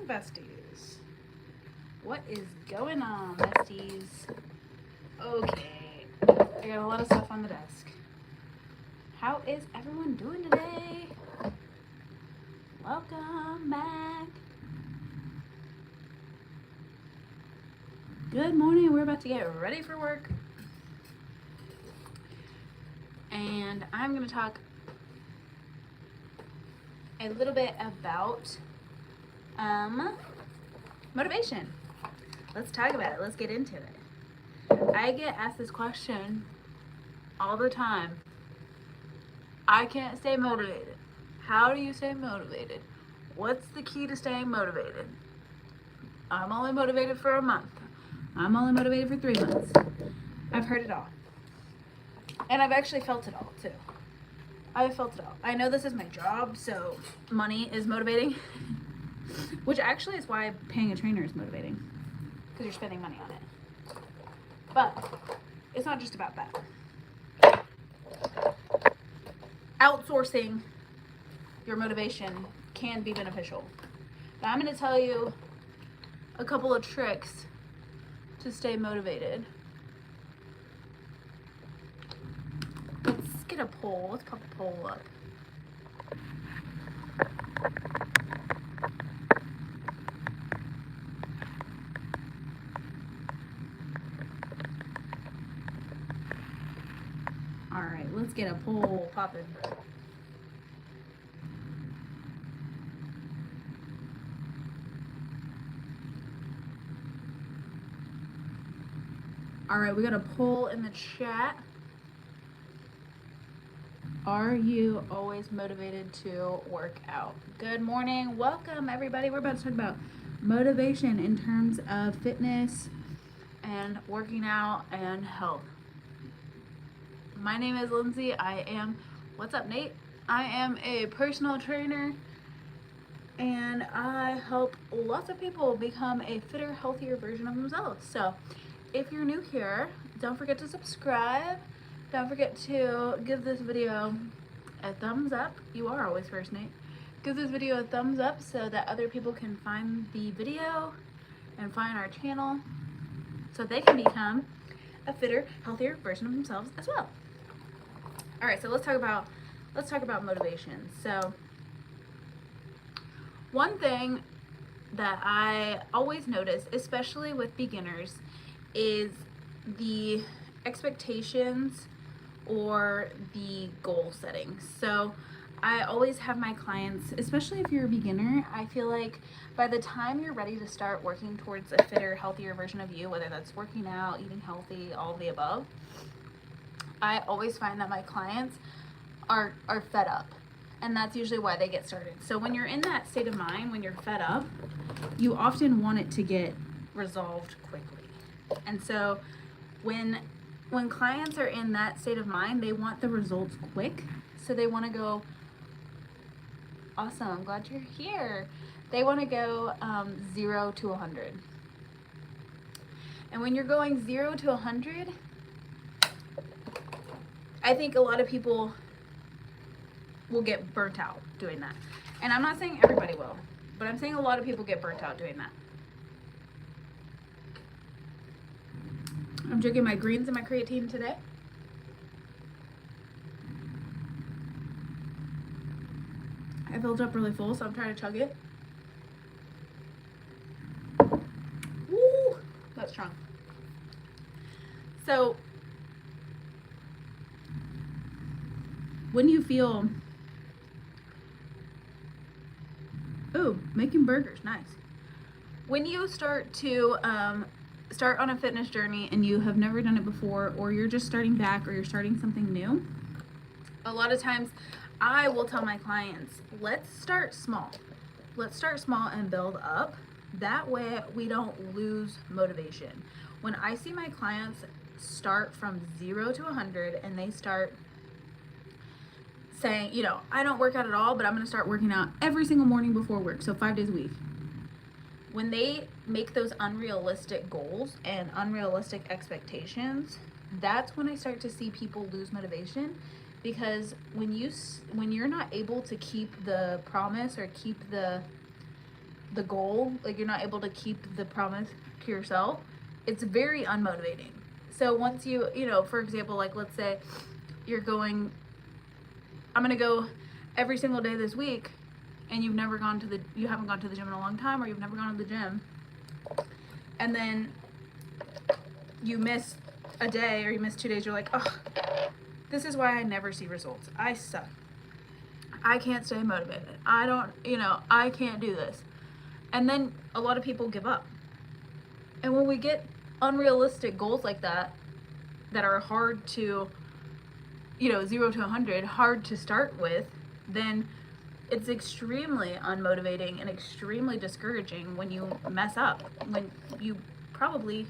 besties? What is going on, besties? Okay, I got a lot of stuff on the desk. How is everyone doing today? Welcome back. Good morning. We're about to get ready for work. And I'm going to talk a little bit about motivation. Let's talk about it. Let's get into it. I get asked this question all the time. I can't stay motivated. How do you stay motivated? What's the key to staying motivated? I'm only motivated for a month. I'm only motivated for 3 months. I've heard it all. And I've actually felt it all too. I've felt it all. I know this is my job, so money is motivating. Which actually is why paying a trainer is motivating. Because you're spending money on it. But it's not just about that. Outsourcing your motivation can be beneficial. Now I'm going to tell you a couple of tricks to stay motivated. Let's get a poll. Let's pop a poll up. All right, let's get a poll popping. All right, we got a poll in the chat. Are you always motivated to work out? Good morning. Welcome, everybody. We're about to talk about motivation in terms of fitness and working out and health. My name is Lindsay. What's up, Nate? I am a personal trainer and I help lots of people become a fitter, healthier version of themselves. So if you're new here, don't forget to subscribe. Don't forget to give this video a thumbs up. You are always first, Nate. Give this video a thumbs up so that other people can find the video and find our channel so they can become a fitter, healthier version of themselves as well. All right, so let's talk about motivation. So one thing that I always notice, especially with beginners, is the expectations or the goal setting. So I always have my clients, especially if you're a beginner, I feel like by the time you're ready to start working towards a fitter, healthier version of you, whether that's working out, eating healthy, all of the above, I always find that my clients are fed up. And that's usually why they get started. So when you're in that state of mind, when you're fed up, you often want it to get resolved quickly. And so when clients are in that state of mind, they want the results quick. So they want to go, awesome, I'm glad you're here. They want to go 0 to 100. And when you're going 0 to 100, I think a lot of people will get burnt out doing that. And I'm not saying everybody will, but I'm saying a lot of people get burnt out doing that. I'm drinking my greens and my creatine today. I filled up really full, so I'm trying to chug it. Woo! That's strong. So when you feel, ooh, making burgers, nice. When you start to start on a fitness journey and you have never done it before, or you're just starting back, or you're starting something new, a lot of times I will tell my clients, let's start small. Let's start small and build up. That way we don't lose motivation. When I see my clients start from 0 to 100 and they start saying, you know, I don't work out at all, but I'm going to start working out every single morning before work, so 5 days a week. When they make those unrealistic goals and unrealistic expectations, that's when I start to see people lose motivation, because when you're not able to keep the promise or keep the the goal, like you're not able to keep the promise to yourself, it's very unmotivating. So once you know, for example, like let's say you're going, I'm gonna go every single day this week, and you haven't gone to the gym in a long time, or you've never gone to the gym, and then you miss a day or you miss 2 days, you're like, oh, this is why I never see results. I suck. I can't stay motivated. I can't do this. And then a lot of people give up. And when we get unrealistic goals like that are hard to, 0 to 100, hard to start with, then it's extremely unmotivating and extremely discouraging when you mess up, when you probably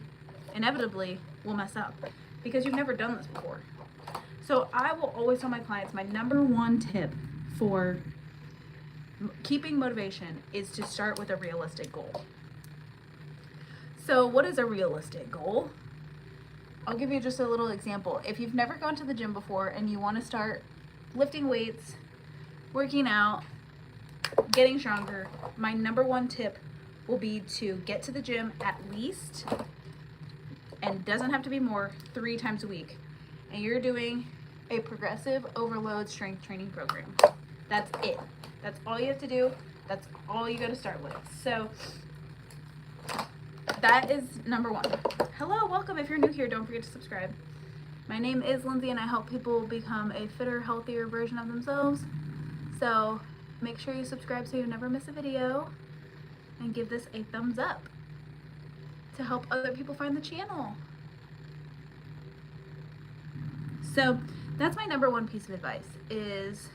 inevitably will mess up because you've never done this before. So I will always tell my clients, my number one tip for keeping motivation is to start with a realistic goal. So what is a realistic goal? I'll give you just a little example. If you've never gone to the gym before and you want to start lifting weights, working out, getting stronger, my number one tip will be to get to the gym at least, and doesn't have to be more, 3 times a week. And you're doing a progressive overload strength training program. That's it. That's all you have to do. That's all you got to start with. So that is number one. Hello, welcome. If you're new here, don't forget to subscribe. My name is Lindsay, and I help people become a fitter, healthier version of themselves. So make sure you subscribe so you never miss a video, and give this a thumbs up to help other people find the channel. So that's my number one piece of advice, is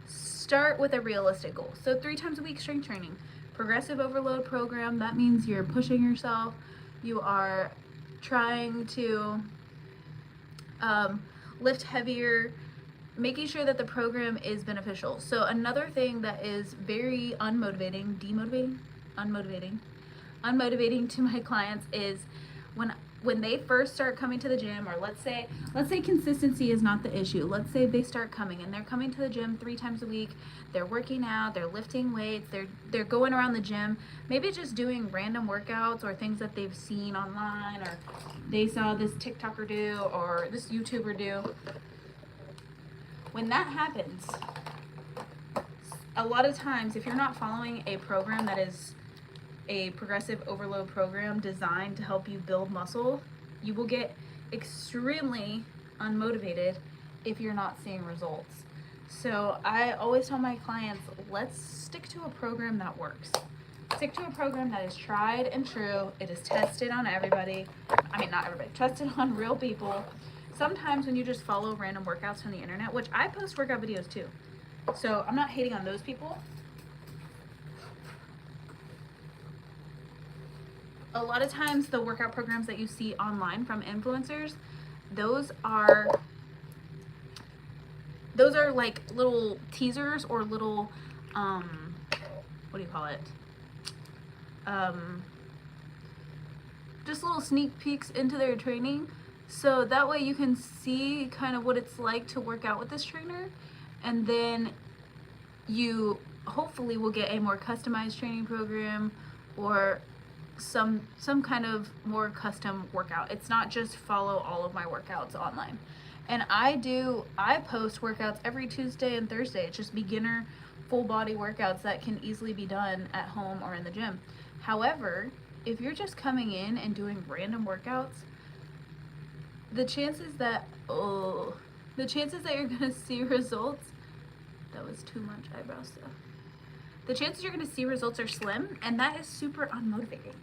start with a realistic goal. So 3 times a week strength training, progressive overload program. That means you're pushing yourself. You are trying to lift heavier, making sure that the program is beneficial. So another thing that is very unmotivating to my clients is when they first start coming to the gym, or let's say consistency is not the issue. Let's say they start coming and they're coming to the gym 3 times a week. They're working out, they're lifting weights, they're going around the gym, maybe just doing random workouts or things that they've seen online, or they saw this TikToker do or this YouTuber do. When that happens, a lot of times, if you're not following a program that is a progressive overload program designed to help you build muscle, you will get extremely unmotivated if you're not seeing results. So I always tell my clients, let's stick to a program that works. Stick to a program that is tried and true. It is tested on everybody. I mean, not everybody, tested on real people. Sometimes when you just follow random workouts on the internet, which I post workout videos too, so I'm not hating on those people. A lot of times the workout programs that you see online from influencers, those are like little teasers or little what do you call it, just little sneak peeks into their training, so that way you can see kind of what it's like to work out with this trainer, and then you hopefully will get a more customized training program or some kind of more custom workout. It's not just follow all of my workouts online. And I post workouts every Tuesday and Thursday. It's just beginner full body workouts that can easily be done at home or in the gym. However, if you're just coming in and doing random workouts, the chances that you're gonna see results, that was too much eyebrow stuff. The chances you're gonna see results are slim, and that is super unmotivating.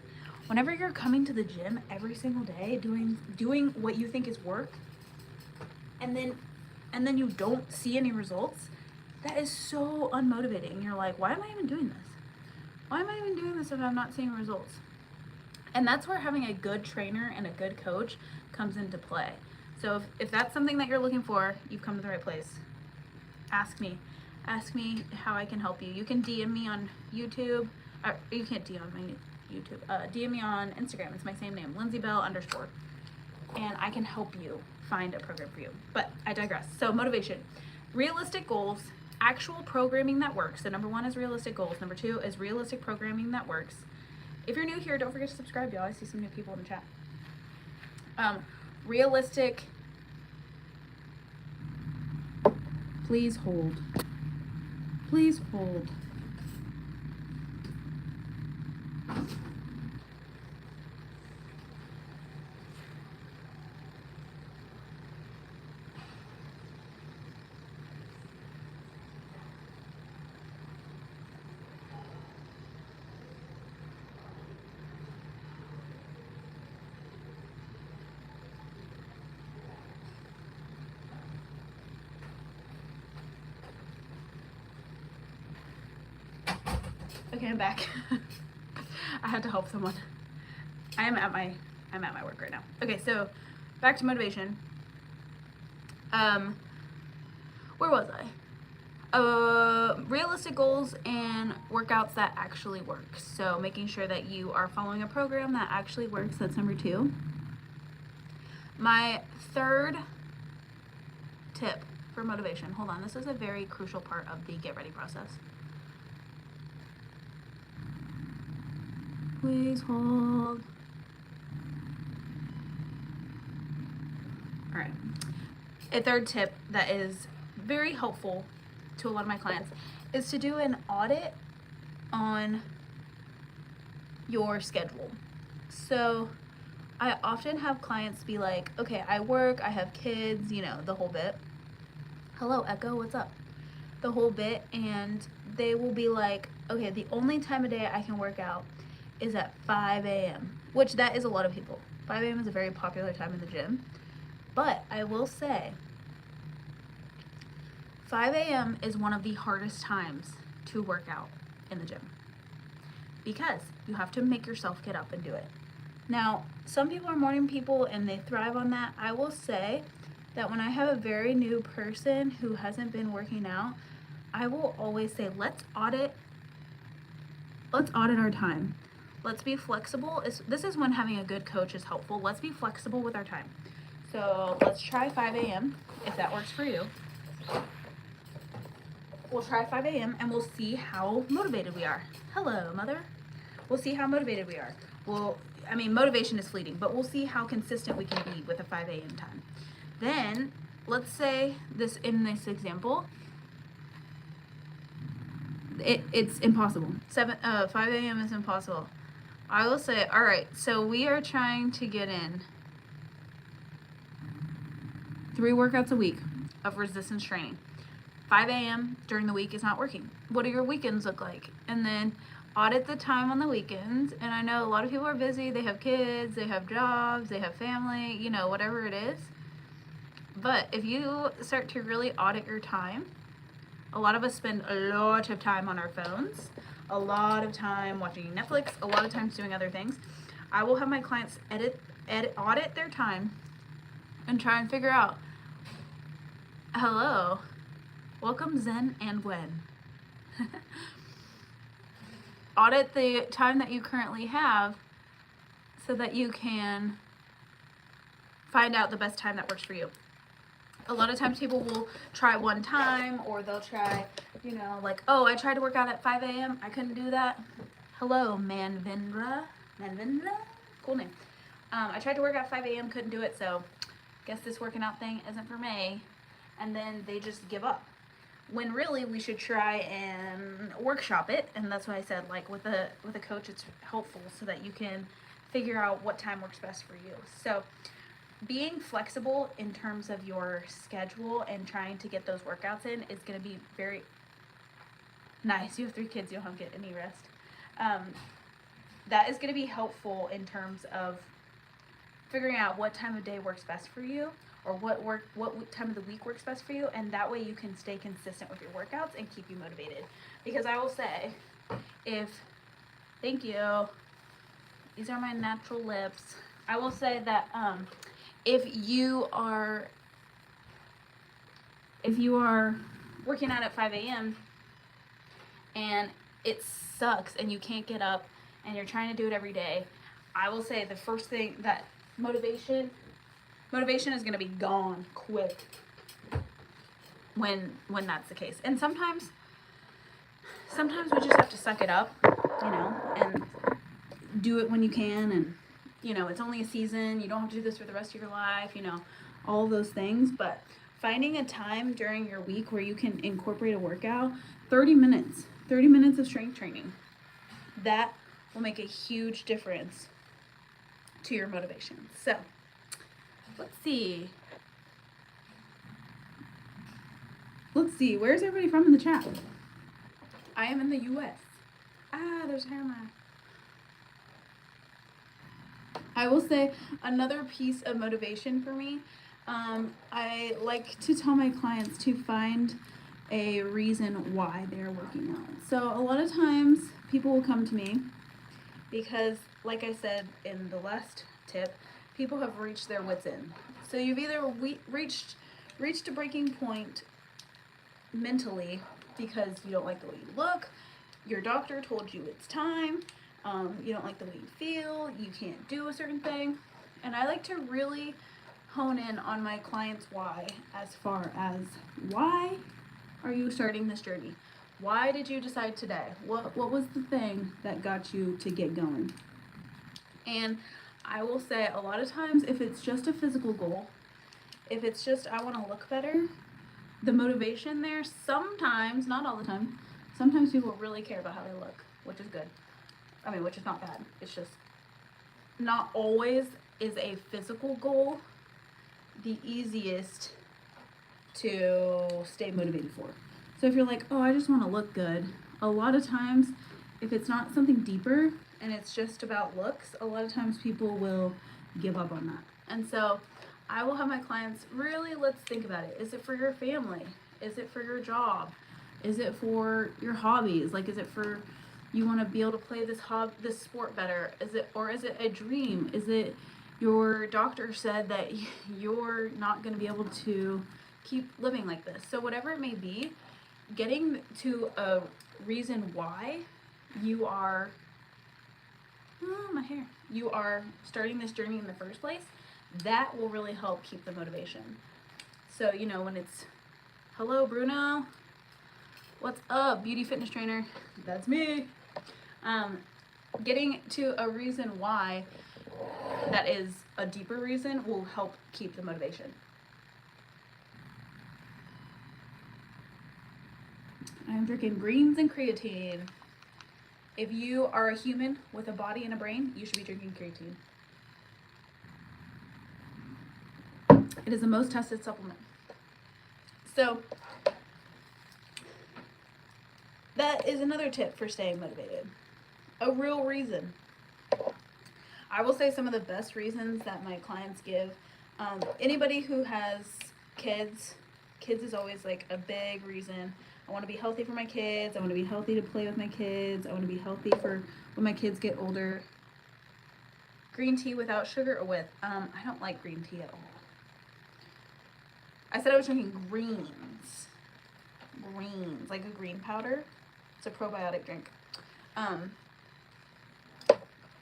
Whenever you're coming to the gym every single day, doing what you think is work, and then you don't see any results, that is so unmotivating. You're like, why am I even doing this? Why am I even doing this if I'm not seeing results? And that's where having a good trainer and a good coach comes into play. So if that's something that you're looking for, you've come to the right place. Ask me how I can help you. You can DM me on YouTube, or you can't DM on my YouTube. DM me on Instagram. It's my same name, LindsayBell_, and I can help you find a program for you. But I digress. So motivation, realistic goals, actual programming that works. So number 1 is realistic goals. Number 2 is realistic programming that works. If you're new here, don't forget to subscribe, y'all. I see some new people in the chat. Realistic. Please hold. Please hold. Okay, I'm back. I had to help someone. I'm at my work right now. Okay, so back to motivation. Where was I? Realistic goals and workouts that actually work. So making sure that you are following a program that actually works. That's number 2. My third tip for motivation. Hold on, this is a very crucial part of the get ready process. Please hold. All right. A third tip that is very helpful to a lot of my clients is to do an audit on your schedule. So I often have clients be like, okay, I work, I have kids, you know, the whole bit. Hello, Echo, what's up? The whole bit. And they will be like, okay, the only time of day I can work out is at 5 a.m., which that is a lot of people. 5 a.m. is a very popular time in the gym. But I will say, 5 a.m. is one of the hardest times to work out in the gym because you have to make yourself get up and do it. Now, some people are morning people and they thrive on that. I will say that when I have a very new person who hasn't been working out, I will always say, let's audit our time. Let's be flexible. This is when having a good coach is helpful. Let's be flexible with our time. So let's try 5 a.m. if that works for you. We'll try 5 a.m. and we'll see how motivated we are. Hello, mother. We'll see how motivated we are. I mean, motivation is fleeting, but we'll see how consistent we can be with a 5 a.m. time. Then let's say in this example, it's impossible. 5 a.m. is impossible. I will say, all right, so we are trying to get in 3 workouts a week of resistance training. 5 a.m. during the week is not working. What do your weekends look like? And then audit the time on the weekends. And I know a lot of people are busy. They have kids, they have jobs, they have family, you know, whatever it is. But if you start to really audit your time, a lot of us spend a lot of time on our phones, a lot of time watching Netflix, a lot of times doing other things. I will have my clients audit their time and try and figure out, hello, welcome Zen and Gwen. Audit the time that you currently have so that you can find out the best time that works for you. A lot of times people will try one time, or they'll try, you know, like, oh, I tried to work out at 5 a.m. I couldn't do that. Hello, Manvendra. Cool name. I tried to work out at 5 a.m. couldn't do it, so guess this working out thing isn't for me. And then they just give up. When really we should try and workshop it. And that's why I said, like, with a coach, it's helpful so that you can figure out what time works best for you. So being flexible in terms of your schedule and trying to get those workouts in is going to be very nice. You have 3 kids, you don't get any rest. That is going to be helpful in terms of figuring out what time of day works best for you, or what time of the week works best for you, and that way you can stay consistent with your workouts and keep you motivated. Because I will say, thank you, these are my natural lips. I will say that if you are working out at 5 a.m. and it sucks and you can't get up and you're trying to do it every day, I will say the first thing that motivation is going to be gone quick. when that's the case. And sometimes we just have to suck it up, you know, and do it when you can. And, you know, it's only a season. You don't have to do this for the rest of your life, you know, all those things. But finding a time during your week where you can incorporate a workout, 30 minutes of strength training, that will make a huge difference to your motivation. So let's see, where's everybody from in the chat? I am in the US. There's hair in my eye. I will say another piece of motivation for me, I like to tell my clients to find a reason why they're working out. So a lot of times people will come to me because, like I said in the last tip, people have reached their wits end. So you've either reached a breaking point mentally because you don't like the way you look, your doctor told you it's time, you don't like the way you feel, you can't do a certain thing. And I like to really hone in on my clients' why, as far as why are you starting this journey? Why did you decide today? What was the thing that got you to get going? And I will say a lot of times, if it's just a physical goal, if it's just I want to look better, the motivation there, sometimes, not all the time, sometimes people really care about how they look, which is good. I mean, which is not bad. It's just not always is a physical goal the easiest to stay motivated for. So if you're like, oh, I just want to look good, a lot of times, if it's not something deeper and it's just about looks, a lot of times people will give up on that. And so I will have my clients really, let's think about it. Is it for your family? Is it for your job? Is it for your hobbies? Like, is it for you want to be able to play this sport better? Is it a dream? Is it your doctor said that you're not going to be able to keep living like this? So whatever it may be, getting to a reason why you are you are starting this journey in the first place, that will really help keep the motivation. So, you know, when it's, hello, Bruno, what's up, beauty fitness trainer? That's me. Getting to a reason why that is a deeper reason will help keep the motivation. I'm drinking greens and creatine. If you are a human with a body and a brain, you should be drinking creatine. It is the most tested supplement. So that is another tip for staying motivated. A real reason. I will say some of the best reasons that my clients give. Anybody who has kids is always like a big reason. I want to be healthy for my kids. I want to be healthy to play with my kids. I want to be healthy for when my kids get older. Green tea without sugar or with? I don't like green tea at all. I said I was drinking greens, like a green powder. It's a probiotic drink.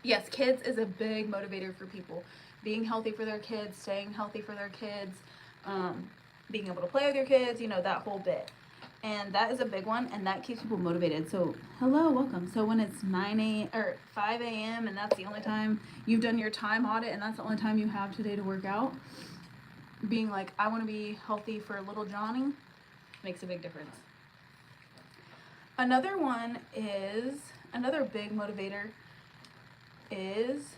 Yes, kids is a big motivator for people. Being healthy for their kids, staying healthy for their kids, being able to play with your kids, you know, that whole bit. And that is a big one, and that keeps people motivated. So, hello, welcome. So when it's 5 a.m. and that's the only time you've done your time audit and that's the only time you have today to work out, being like, I want to be healthy for little Johnny, makes a big difference. Another big motivator is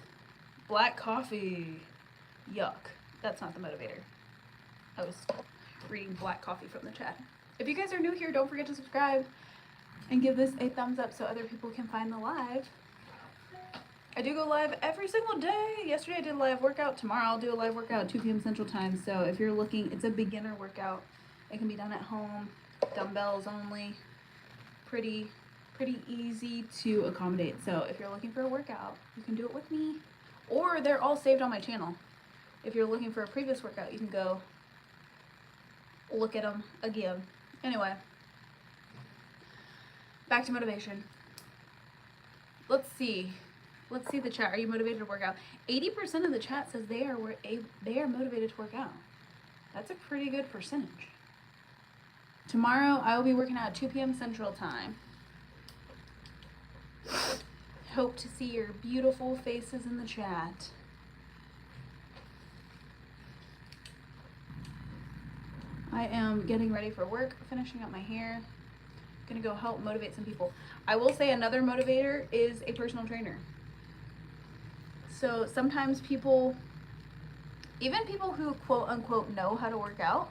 black coffee. Yuck. That's not the motivator. I was reading black coffee from the chat. If you guys are new here, don't forget to subscribe and give this a thumbs up so other people can find the live. I do go live every single day. Yesterday I did a live workout. Tomorrow I'll do a live workout at 2 p.m. Central Time. So if you're looking, it's a beginner workout. It can be done at home, dumbbells only. Pretty easy to accommodate. So if you're looking for a workout, you can do it with me. Or they're all saved on my channel. If you're looking for a previous workout, you can go look at them again. Anyway, back to motivation. Let's see the chat. Are you motivated to work out? 80% of the chat says they are motivated to work out. That's a pretty good percentage. Tomorrow I will be working out at 2 p.m. Central Time. Hope to see your beautiful faces in the chat. I am getting ready for work, finishing up my hair. Gonna go help motivate some people. I will say another motivator is a personal trainer. So sometimes people, even people who quote unquote know how to work out,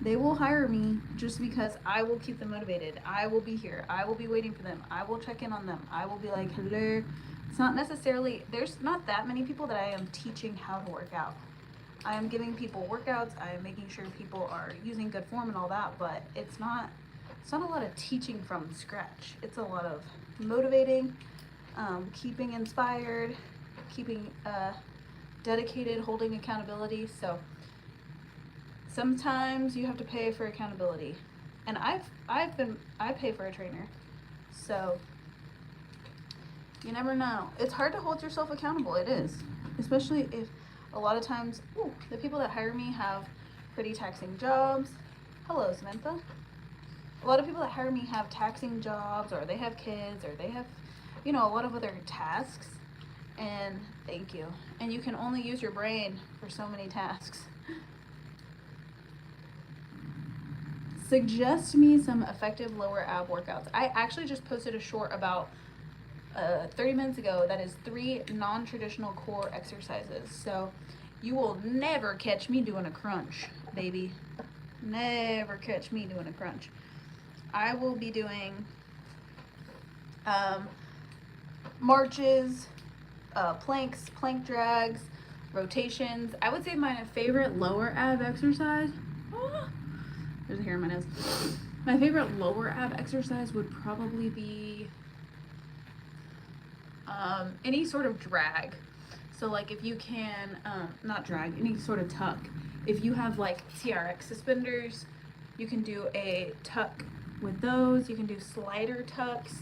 they will hire me just because I will keep them motivated. I will be here. I will be waiting for them. I will check in on them. I will be like, hello. It's not necessarily, there's not that many people that I am teaching how to work out. I am giving people workouts. I am making sure people are using good form and all that, but it's not a lot of teaching from scratch. It's a lot of motivating, keeping inspired, keeping dedicated, holding accountability. So sometimes you have to pay for accountability, and I pay for a trainer, so you never know. It's hard to hold yourself accountable. It is, especially if a lot of times the people that hire me have pretty taxing jobs. Hello, Samantha. A lot of people that hire me have taxing jobs, or they have kids, or they have, you know, a lot of other tasks. And thank you. And you can only use your brain for so many tasks. Suggest me some effective lower ab workouts. I actually just posted a short about 30 minutes ago that is 3 non-traditional core exercises. So you will never catch me doing a crunch, baby. Never catch me doing a crunch. I will be doing marches, planks, plank drags, rotations. I would say my favorite lower ab exercise, there's a hair in my nose. My favorite lower ab exercise would probably be any sort of drag. So like if you can, not drag, any sort of tuck. If you have like TRX suspenders, you can do a tuck with those. You can do slider tucks,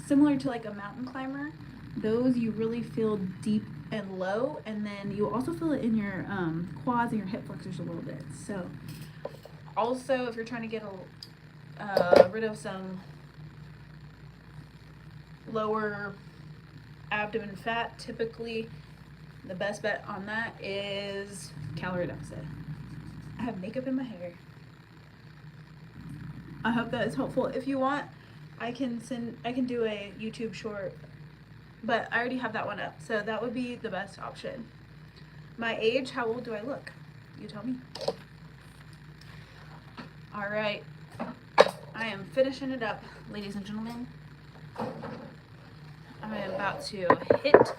similar to like a mountain climber. Those you really feel deep and low, and then you also feel it in your quads and your hip flexors a little bit. So also if you're trying to get rid of some lower abdomen fat, typically the best bet on that is calorie deficit. I have makeup in my hair. I hope that is helpful. If you want, I can do a YouTube short, but I already have that one up, so that would be the best option. My age, how old do I look? You tell me. All right, I am finishing it up, ladies and gentlemen. I am about to hit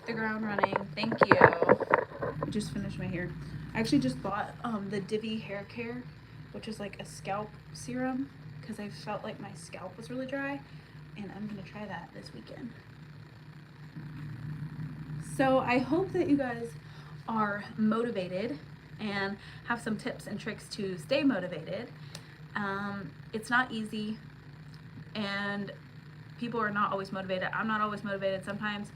the ground running. Thank you. I just finished my hair. I actually just bought the Divi hair care, which is like a scalp serum, because I felt like my scalp was really dry, and I'm gonna try that this weekend. So I hope that you guys are motivated and have some tips and tricks to stay motivated. It's not easy, and people are not always motivated. I'm not always motivated. Sometimes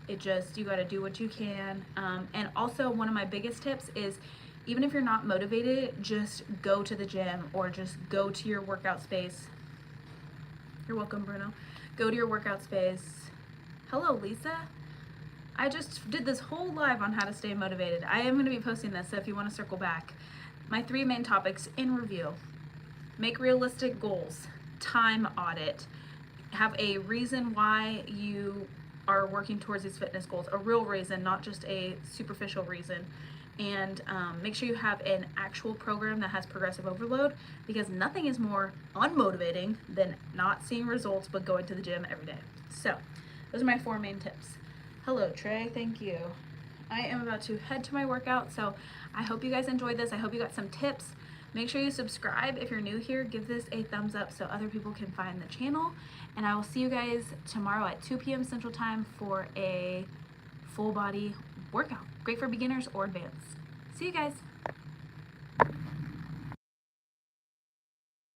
it just, you got to do what you can. And also one of my biggest tips is, even if you're not motivated, just go to the gym or just go to your workout space. You're welcome, Bruno. Go to your workout space. Hello, Lisa. I just did this whole live on how to stay motivated. I am going to be posting this, so if you want to circle back. My 3 main topics in review: make realistic goals, time audit, have a reason why you are working towards these fitness goals, a real reason, not just a superficial reason, and make sure you have an actual program that has progressive overload, because nothing is more unmotivating than not seeing results but going to the gym every day. So those are my 4 main tips. Hello, Trey. Thank you. I am about to head to my workout, so I hope you guys enjoyed this. I hope you got some tips. Make sure you subscribe if you're new here. Give this a thumbs up so other people can find the channel. And I will see you guys tomorrow at 2 p.m. Central Time for a full body workout. Great for beginners or advanced. See you guys.